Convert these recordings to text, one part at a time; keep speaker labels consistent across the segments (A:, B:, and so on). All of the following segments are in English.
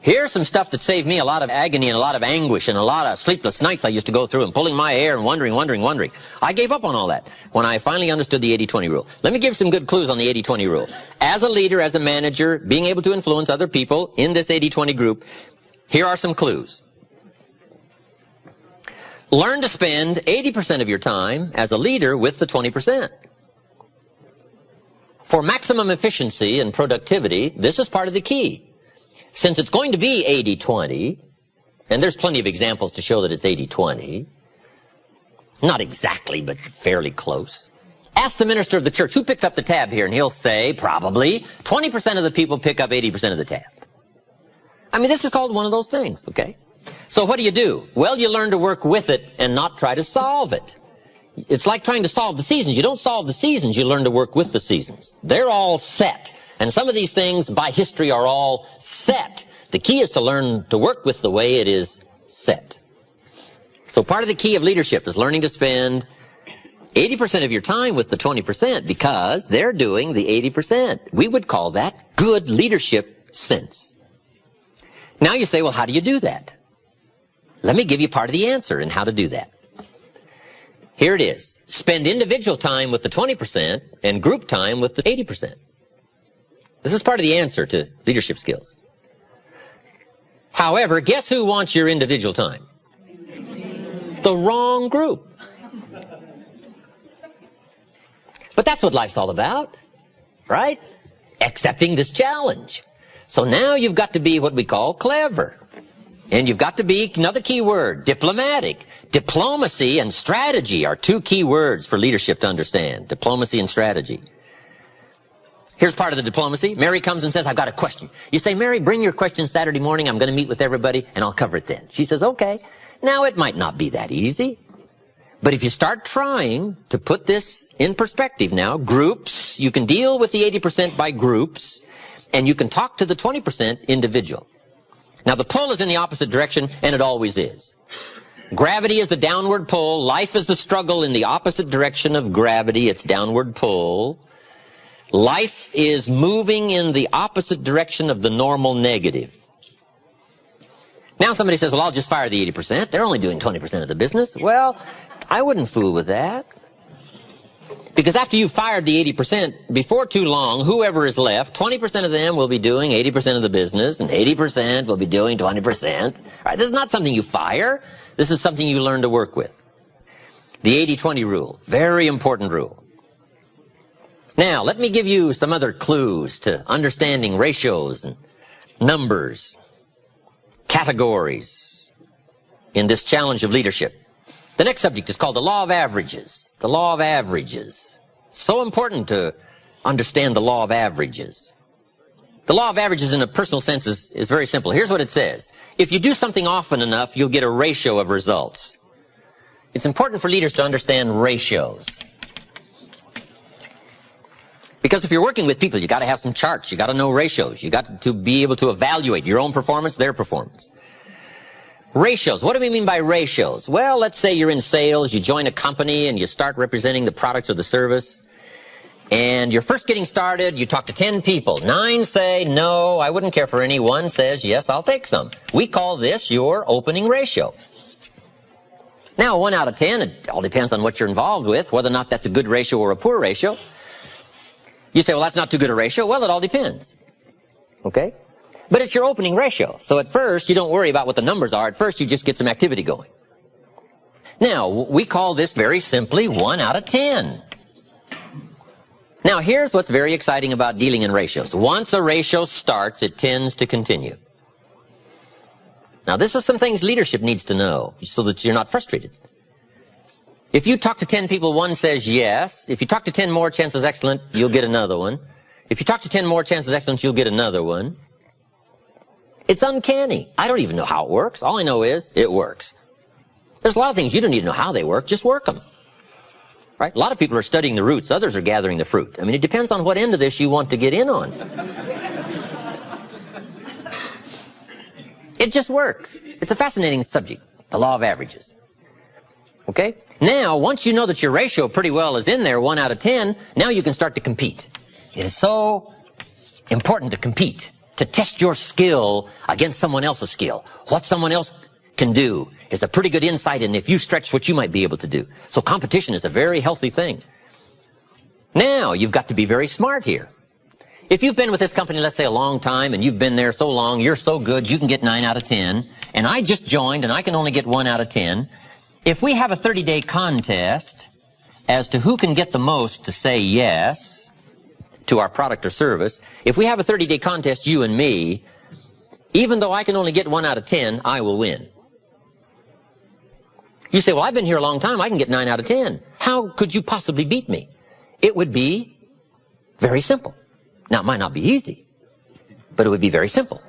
A: Here's some stuff that saved me a lot of agony and a lot of anguish and a lot of sleepless nights I used to go through and pulling my hair and wondering. I gave up on all that when I finally understood the 80-20 rule. Let me give some good clues on the 80-20 rule. As a leader, as a manager, being able to influence other people in this 80-20 group, here are some clues. Learn to spend 80% of your time as a leader with the 20%. For maximum efficiency and productivity, this is part of the key. Since it's going to be 80-20, and there's plenty of examples to show that it's 80-20, not exactly, but fairly close. Ask the minister of the church, who picks up the tab here? And he'll say, probably, 20% of the people pick up 80% of the tab. I mean, this is called one of those things, okay? So what do? Well, you learn to work with it and not try to solve it. It's like trying to solve the seasons. You don't solve the seasons, you learn to work with the seasons. They're all set. And some of these things by history are all set. The key is to learn to work with the way it is set. So part of the key of leadership is learning to spend 80% of your time with the 20% because they're doing the 80%. We would call that good leadership sense. Now you say, well, how do you do that? Let me give you part of the answer in how to do that. Here it is. Spend individual time with the 20% and group time with the 80%. This is part of the answer to leadership skills. However, guess who wants your individual time? The wrong group. But that's what life's all about, right? Accepting this challenge. So now you've got to be what we call clever. And you've got to be, another key word, diplomatic. Diplomacy and strategy are two key words for leadership to understand. Diplomacy and strategy. Here's part of the diplomacy. Mary comes and says, I've got a question. You say, Mary, bring your question Saturday morning. I'm going to meet with everybody, and I'll cover it then. She says, okay. Now, it might not be that easy. But if you start trying to put this in perspective now, groups, you can deal with the 80% by groups, and you can talk to the 20% individual. Now, the pull is in the opposite direction, and it always is. Gravity is the downward pull. Life is the struggle in the opposite direction of gravity. It's downward pull. Life is moving in the opposite direction of the normal negative. Now somebody says, well, I'll just fire the 80%. They're only doing 20% of the business. Well, I wouldn't fool with that. Because after you've fired the 80%, before too long, whoever is left, 20% of them will be doing 80% of the business, and 80% will be doing 20%. All right, this is not something you fire. This is something you learn to work with. The 80-20 rule, very important rule. Now, let me give you some other clues to understanding ratios and numbers, categories in this challenge of leadership. The next subject is called the law of averages. The law of averages. So important to understand the law of averages. The law of averages in a personal sense is very simple. Here's what it says. If you do something often enough, you'll get a ratio of results. It's important for leaders to understand ratios. Because if you're working with people, you got to have some charts. You got to know ratios. You got to be able to evaluate your own performance, their performance. Ratios. What do we mean by ratios? Well, let's say you're in sales, you join a company, and you start representing the products or the service. And you're first getting started, you talk to 10 people. 9 say, no, I wouldn't care for any. 1 says, yes, I'll take some. We call this your opening ratio. Now, 1 out of 10, it all depends on what you're involved with, whether or not that's a good ratio or a poor ratio. You say, well, that's not too good a ratio. Well, it all depends. Okay? But it's your opening ratio. So at first, you don't worry about what the numbers are. At first, you just get some activity going. Now, we call this very simply 1 out of 10. Now, here's what's very exciting about dealing in ratios. Once a ratio starts, it tends to continue. Now, this is some things leadership needs to know so that you're not frustrated. If you talk to 10 people, 1 says yes. If you talk to 10 more, chances excellent, you'll get another one. If you talk to 10 more, chances excellent, you'll get another one. It's uncanny. I don't even know how it works. All I know is it works. There's a lot of things you don't need to know how they work. Just work them. Right? A lot of people are studying the roots. Others are gathering the fruit. I mean, it depends on what end of this you want to get in on. It just works. It's a fascinating subject, the law of averages. Okay? Now, once you know that your ratio pretty well is in there, 1 out of 10, now you can start to compete. It is so important to compete. to test your skill against someone else's skill. What someone else can do is a pretty good insight in if you stretch what you might be able to do. So competition is a very healthy thing. Now, you've got to be very smart here. If you've been with this company, let's say a long time, and you've been there so long, you're so good, you can get 9 out of 10, and I just joined and I can only get 1 out of 10. If we have a 30-day contest as to who can get the most to say yes to our product or service, if we have a 30-day contest, you and me, even though I can only get 1 out of 10, I will win. You say, well, I've been here a long time, I can get 9 out of 10. How could you possibly beat me? It would be very simple. Now, it might not be easy, but it would be very simple.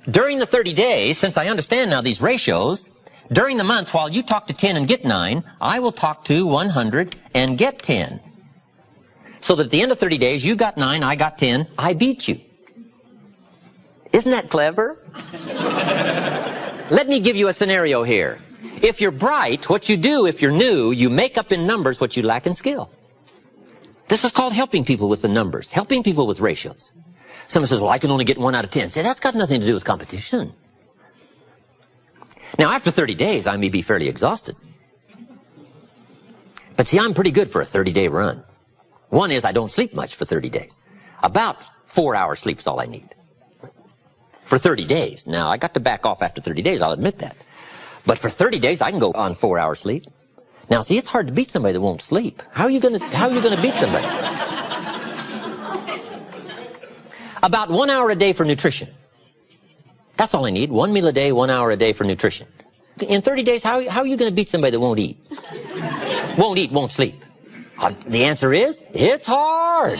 A: During the 30 days, since I understand now these ratios, during the month, while you talk to 10 and get 9, I will talk to 100 and get 10. So that at the end of 30 days, you got 9, I got 10, I beat you. Isn't that clever? Let me give you a scenario here. If you're bright, what you do if you're new, you make up in numbers what you lack in skill. This is called helping people with the numbers, helping people with ratios. Someone says, well, I can only get 1 out of 10. Say, that's got nothing to do with competition. Now, after 30 days, I may be fairly exhausted. But see, I'm pretty good for a 30-day run. One is I don't sleep much for 30 days. About 4 hours sleep is all I need. For 30 days. Now, I got to back off after 30 days, I'll admit that. But for 30 days, I can go on 4 hours sleep. Now, see, it's hard to beat somebody that won't sleep. How are you going to beat somebody? About 1 hour a day for nutrition. That's all I need. 1 meal a day, 1 hour a day for nutrition. In 30 days, how are you going to beat somebody that won't eat? Won't eat, won't sleep. The answer is, it's hard.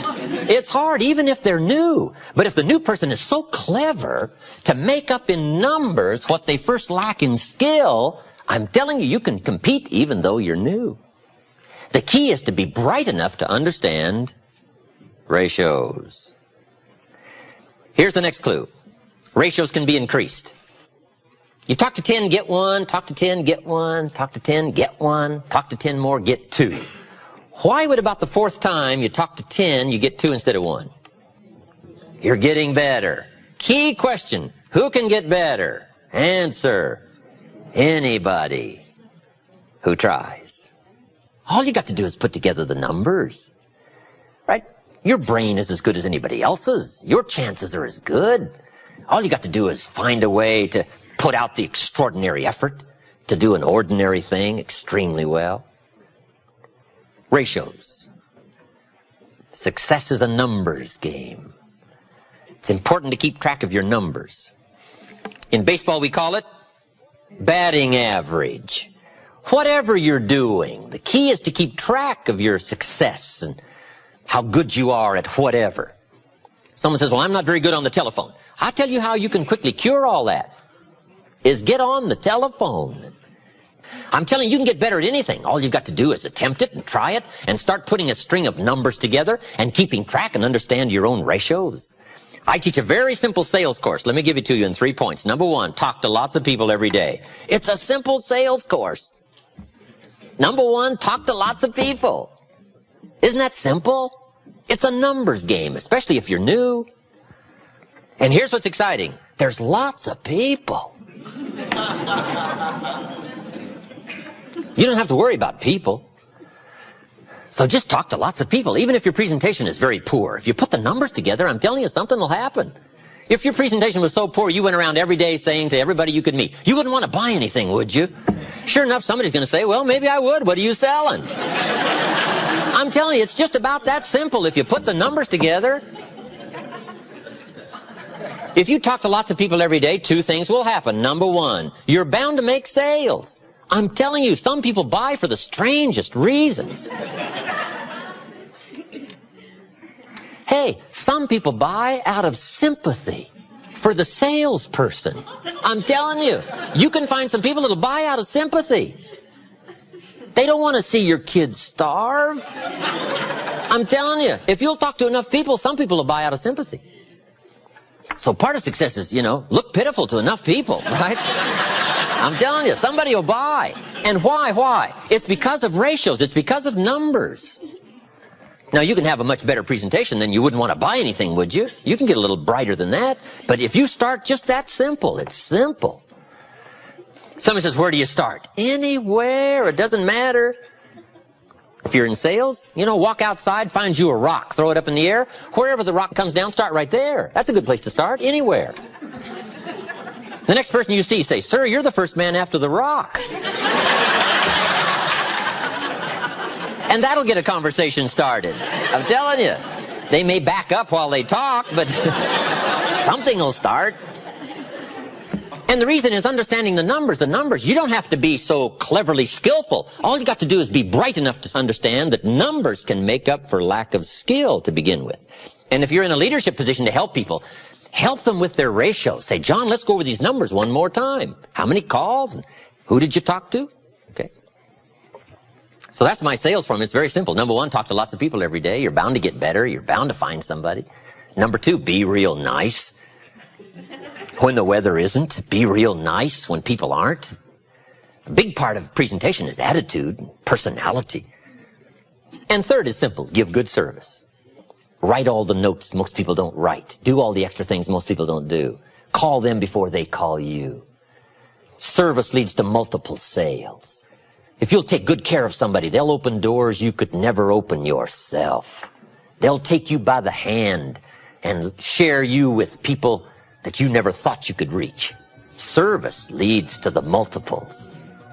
A: It's hard, even if they're new. But if the new person is so clever to make up in numbers what they first lack in skill, I'm telling you, you can compete even though you're new. The key is to be bright enough to understand ratios. Here's the next clue. Ratios can be increased. You talk to 10, get 1, talk to 10, get 1, talk to 10, get 1, talk to 10 more, get 2. Why would about the 4th time you talk to 10, you get 2 instead of 1? You're getting better. Key question, who can get better? Answer, anybody who tries. All you got to do is put together the numbers. Right? Your brain is as good as anybody else's. Your chances are as good. All you got to do is find a way to put out the extraordinary effort to do an ordinary thing extremely well. Ratios. Success is a numbers game. It's important to keep track of your numbers. In baseball, we call it batting average. Whatever you're doing, the key is to keep track of your success and how good you are at whatever. Someone says, well, I'm not very good on the telephone. I'll tell you how you can quickly cure all that, is get on the telephone. I'm telling you, you can get better at anything. All you've got to do is attempt it and try it and start putting a string of numbers together and keeping track and understand your own ratios. I teach a very simple sales course. Let me give it to you in 3 points. Number 1, talk to lots of people every day. It's a simple sales course. Number 1, talk to lots of people. Isn't that simple? It's a numbers game, especially if you're new. And here's what's exciting. There's lots of people. You don't have to worry about people. So just talk to lots of people, even if your presentation is very poor. If you put the numbers together, I'm telling you, something will happen. If your presentation was so poor, you went around every day saying to everybody you could meet, you wouldn't want to buy anything, would you? Sure enough, somebody's going to say, well, maybe I would. What are you selling? I'm telling you, it's just about that simple. If you put the numbers together, if you talk to lots of people every day, 2 things will happen. Number 1, you're bound to make sales. I'm telling you, some people buy for the strangest reasons. Hey, some people buy out of sympathy for the salesperson. I'm telling you, you can find some people that'll buy out of sympathy. They don't want to see your kids starve. I'm telling you, if you'll talk to enough people, some people will buy out of sympathy. So part of success is, look pitiful to enough people, right? I'm telling you, somebody will buy. And why? It's because of ratios. It's because of numbers. Now, you can have a much better presentation than you wouldn't want to buy anything, would you? You can get a little brighter than that. But if you start just that simple, it's simple. Someone says, where do you start? Anywhere. It doesn't matter. If you're in sales, walk outside, find you a rock, throw it up in the air. Wherever the rock comes down, start right there. That's a good place to start. Anywhere. The next person you see, say, sir, you're the first man after the rock. And that'll get a conversation started. I'm telling you. They may back up while they talk, but something will start. And the reason is understanding the numbers. The numbers, you don't have to be so cleverly skillful. All you got to do is be bright enough to understand that numbers can make up for lack of skill to begin with. And if you're in a leadership position to help people, help them with their ratios. Say, John, let's go over these numbers one more time. How many calls? Who did you talk to? Okay. So that's my sales form. It's very simple. Number one, talk to lots of people every day. You're bound to get better. You're bound to find somebody. Number two, be real nice. When the weather isn't, be real nice when people aren't. A big part of presentation is attitude, personality. And third is simple, give good service. Write all the notes most people don't write. Do all the extra things most people don't do. Call them before they call you. Service leads to multiple sales. If you'll take good care of somebody, they'll open doors you could never open yourself. They'll take you by the hand and share you with people that you never thought you could reach. Service leads to the multiples.